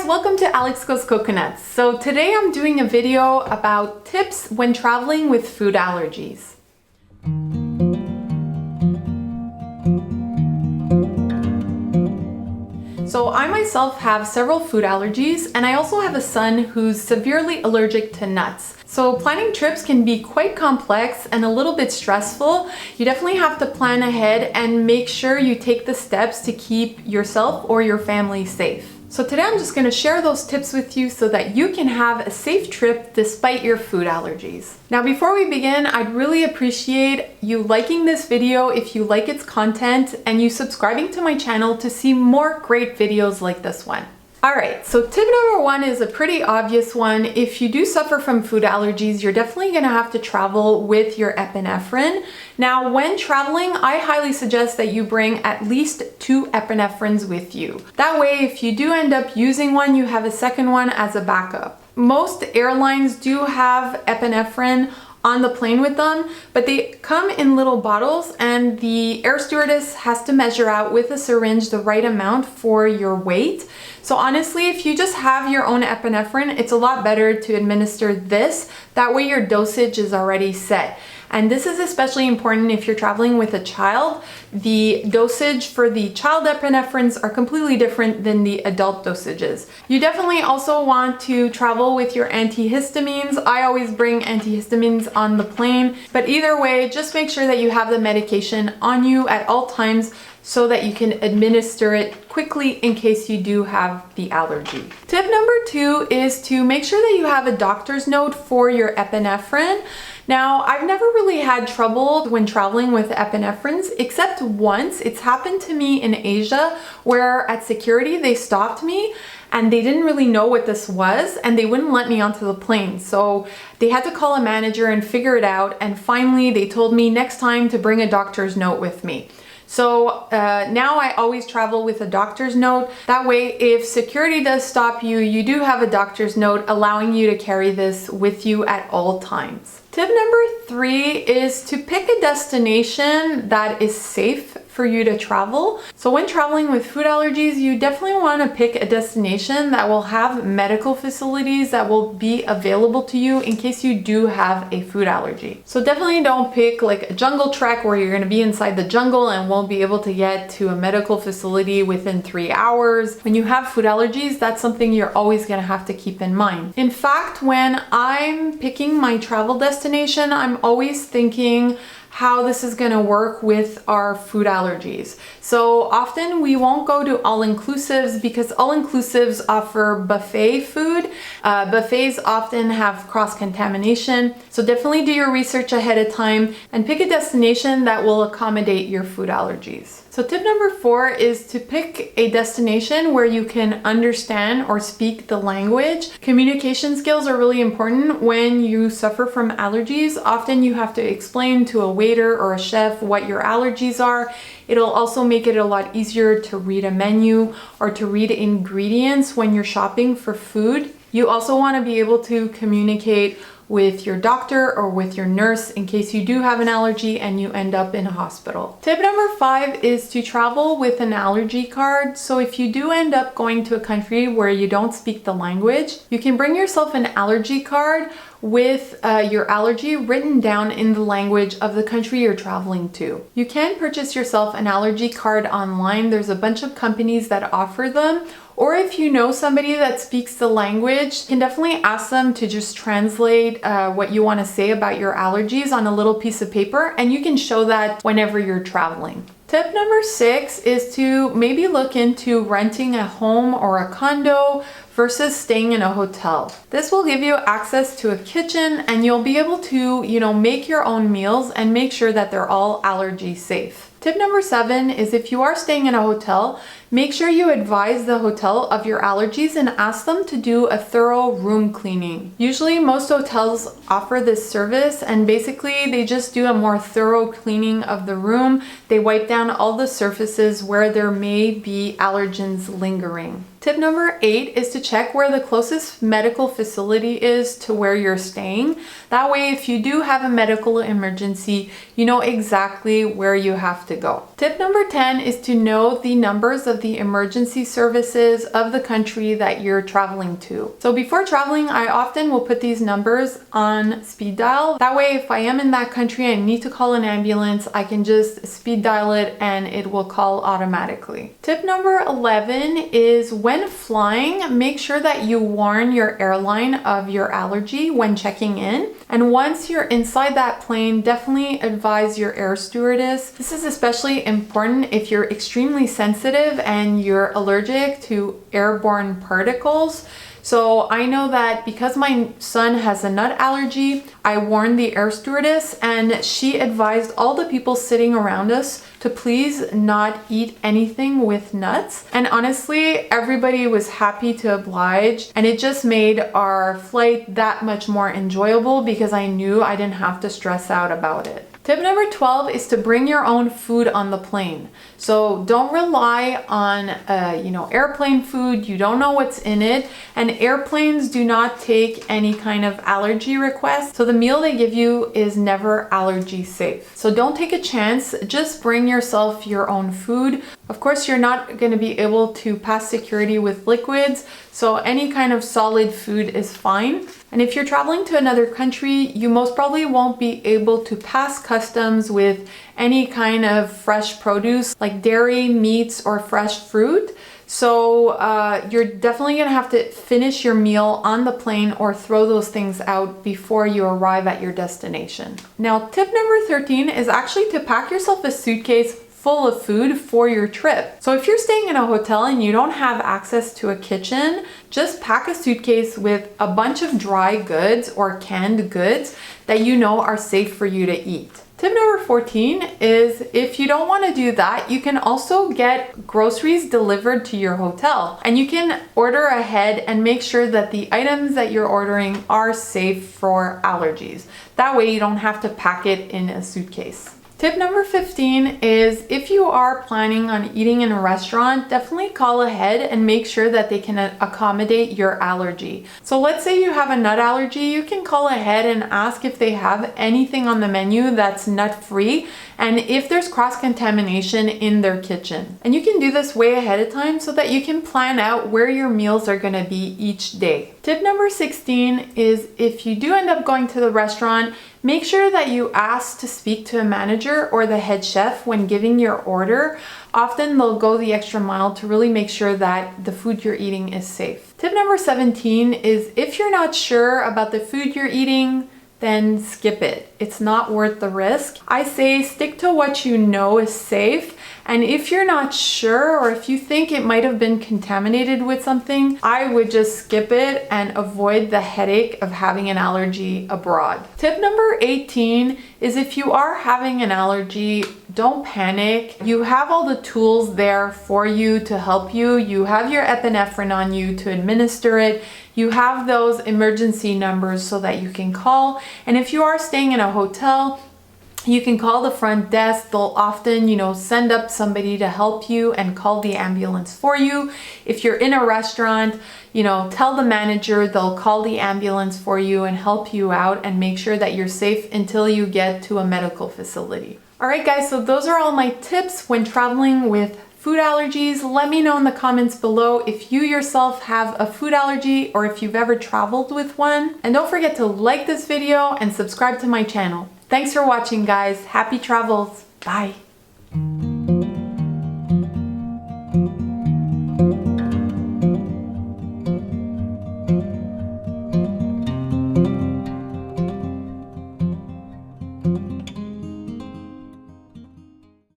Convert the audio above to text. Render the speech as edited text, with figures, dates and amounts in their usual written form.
guys, welcome to Alex Goes Coconuts. So today I'm doing a video about tips when traveling with food allergies. So I myself have several food allergies, and I also have a son who's severely allergic to nuts. So planning trips can be quite complex and a little bit stressful. You definitely have to plan ahead and make sure you take the steps to keep yourself or your family safe. So today I'm just going to share those tips with you so that you can have a safe trip despite your food allergies. Now before we begin, I'd really appreciate you liking this video if you like its content and you subscribing to my channel to see more great videos like this one. Alright, so tip number one is a pretty obvious one. If you do suffer from food allergies, you're definitely going to have to travel with your epinephrine. Now, when traveling, I highly suggest that you bring at least 2 epinephrines with you. That way, if you do end up using one, you have a second one as a backup. Most airlines do have epinephrine on the plane with them, but they come in little bottles and the air stewardess has to measure out with a syringe the right amount for your weight. So honestly, if you just have your own epinephrine, it's a lot better to administer this. That way your dosage is already set. And this is especially important if you're traveling with a child. The dosage for the child epinephrines are completely different than the adult dosages. You definitely also want to travel with your antihistamines. I always bring antihistamines on the plane, but either way, just make sure that you have the medication on you at all times so that you can administer it quickly in case you do have the allergy. Tip number 2 is to make sure that you have a doctor's note for your epinephrine. Now, I've never really had trouble when traveling with epinephrines, except once. It's happened to me in Asia where at security they stopped me and they didn't really know what this was and they wouldn't let me onto the plane. So they had to call a manager and figure it out, and finally they told me next time to bring a doctor's note with me. So now I always travel with a doctor's note. That way, if security does stop you, you do have a doctor's note allowing you to carry this with you at all times. Tip number 3 is to pick a destination that is safe for you to travel. So when traveling with food allergies, you definitely want to pick a destination that will have medical facilities that will be available to you in case you do have a food allergy. So definitely don't pick like a jungle trek where you're going to be inside the jungle and won't be able to get to a medical facility within 3 hours. When you have food allergies, that's something you're always going to have to keep in mind. In fact, when I'm picking my travel destination, I'm always thinking how this is going to work with our food allergies. So often we won't go to all-inclusives because all-inclusives offer buffet food. Buffets often have cross-contamination. So definitely do your research ahead of time and pick a destination that will accommodate your food allergies. So tip number 4 is to pick a destination where you can understand or speak the language. Communication skills are really important when you suffer from allergies. Often you have to explain to a waiter or a chef what your allergies are. It'll also make it a lot easier to read a menu or to read ingredients when you're shopping for food. You also want to be able to communicate with your doctor or with your nurse in case you do have an allergy and you end up in a hospital. Tip number 5 is to travel with an allergy card. So if you do end up going to a country where you don't speak the language, you can bring yourself an allergy card with your allergy written down in the language of the country you're traveling to. You can purchase yourself an allergy card online. There's a bunch of companies that offer them. Or if you know somebody that speaks the language, you can definitely ask them to just translate what you want to say about your allergies on a little piece of paper, and you can show that whenever you're traveling. Tip number 6 is to maybe look into renting a home or a condo versus staying in a hotel. This will give you access to a kitchen and you'll be able to, make your own meals and make sure that they're all allergy safe. Tip number 7 is if you are staying in a hotel, make sure you advise the hotel of your allergies and ask them to do a thorough room cleaning. Usually most hotels offer this service and basically they just do a more thorough cleaning of the room. They wipe down all the surfaces where there may be allergens lingering. Tip number 8 is to check where the closest medical facility is to where you're staying. That way, if you do have a medical emergency, you know exactly where you have to go. Tip number 10 is to know the numbers of the emergency services of the country that you're traveling to. So before traveling, I often will put these numbers on speed dial. That way, if I am in that country and need to call an ambulance, I can just speed dial it and it will call automatically. Tip number 11 is when flying, make sure that you warn your airline of your allergy when checking in. And once you're inside that plane, definitely advise your air stewardess. This is especially important if you're extremely sensitive and you're allergic to airborne particles. So I know that because my son has a nut allergy, I warned the air stewardess and she advised all the people sitting around us to please not eat anything with nuts. And honestly, everybody was happy to oblige, and it just made our flight that much more enjoyable because I knew I didn't have to stress out about it. Tip number 12 is to bring your own food on the plane. So don't rely on, airplane food. You don't know what's in it. And airplanes do not take any kind of allergy requests. So the meal they give you is never allergy safe. So don't take a chance. Just bring yourself your own food. Of course, you're not going to be able to pass security with liquids. So any kind of solid food is fine. And if you're traveling to another country, you most probably won't be able to pass customs with any kind of fresh produce like dairy, meats, or fresh fruit. So you're definitely gonna have to finish your meal on the plane or throw those things out before you arrive at your destination. Now, tip number 13 is actually to pack yourself a suitcase full of food for your trip. So if you're staying in a hotel and you don't have access to a kitchen, just pack a suitcase with a bunch of dry goods or canned goods that you know are safe for you to eat. Tip number 14 is if you don't want to do that, you can also get groceries delivered to your hotel, and you can order ahead and make sure that the items that you're ordering are safe for allergies. That way you don't have to pack it in a suitcase. Tip number 15 is if you are planning on eating in a restaurant, definitely call ahead and make sure that they can accommodate your allergy. So let's say you have a nut allergy, you can call ahead and ask if they have anything on the menu that's nut-free and if there's cross-contamination in their kitchen. And you can do this way ahead of time so that you can plan out where your meals are going to be each day. Tip number 16 is if you do end up going to the restaurant, make sure that you ask to speak to a manager or the head chef when giving your order. Often they'll go the extra mile to really make sure that the food you're eating is safe. Tip number 17 is if you're not sure about the food you're eating, then skip it. It's not worth the risk. I say stick to what you know is safe. And if you're not sure or if you think it might have been contaminated with something, I would just skip it and avoid the headache of having an allergy abroad. Tip number 18 is if you are having an allergy, don't panic. You have all the tools there for you to help you. You have your epinephrine on you to administer it. You have those emergency numbers so that you can call. And if you are staying in a hotel, you can call the front desk. They'll often, send up somebody to help you and call the ambulance for you. If you're in a restaurant, tell the manager, they'll call the ambulance for you and help you out and make sure that you're safe until you get to a medical facility. All right, guys, so those are all my tips when traveling with food allergies. Let me know in the comments below if you yourself have a food allergy or if you've ever traveled with one. And don't forget to like this video and subscribe to my channel. Thanks for watching, guys. Happy travels. Bye.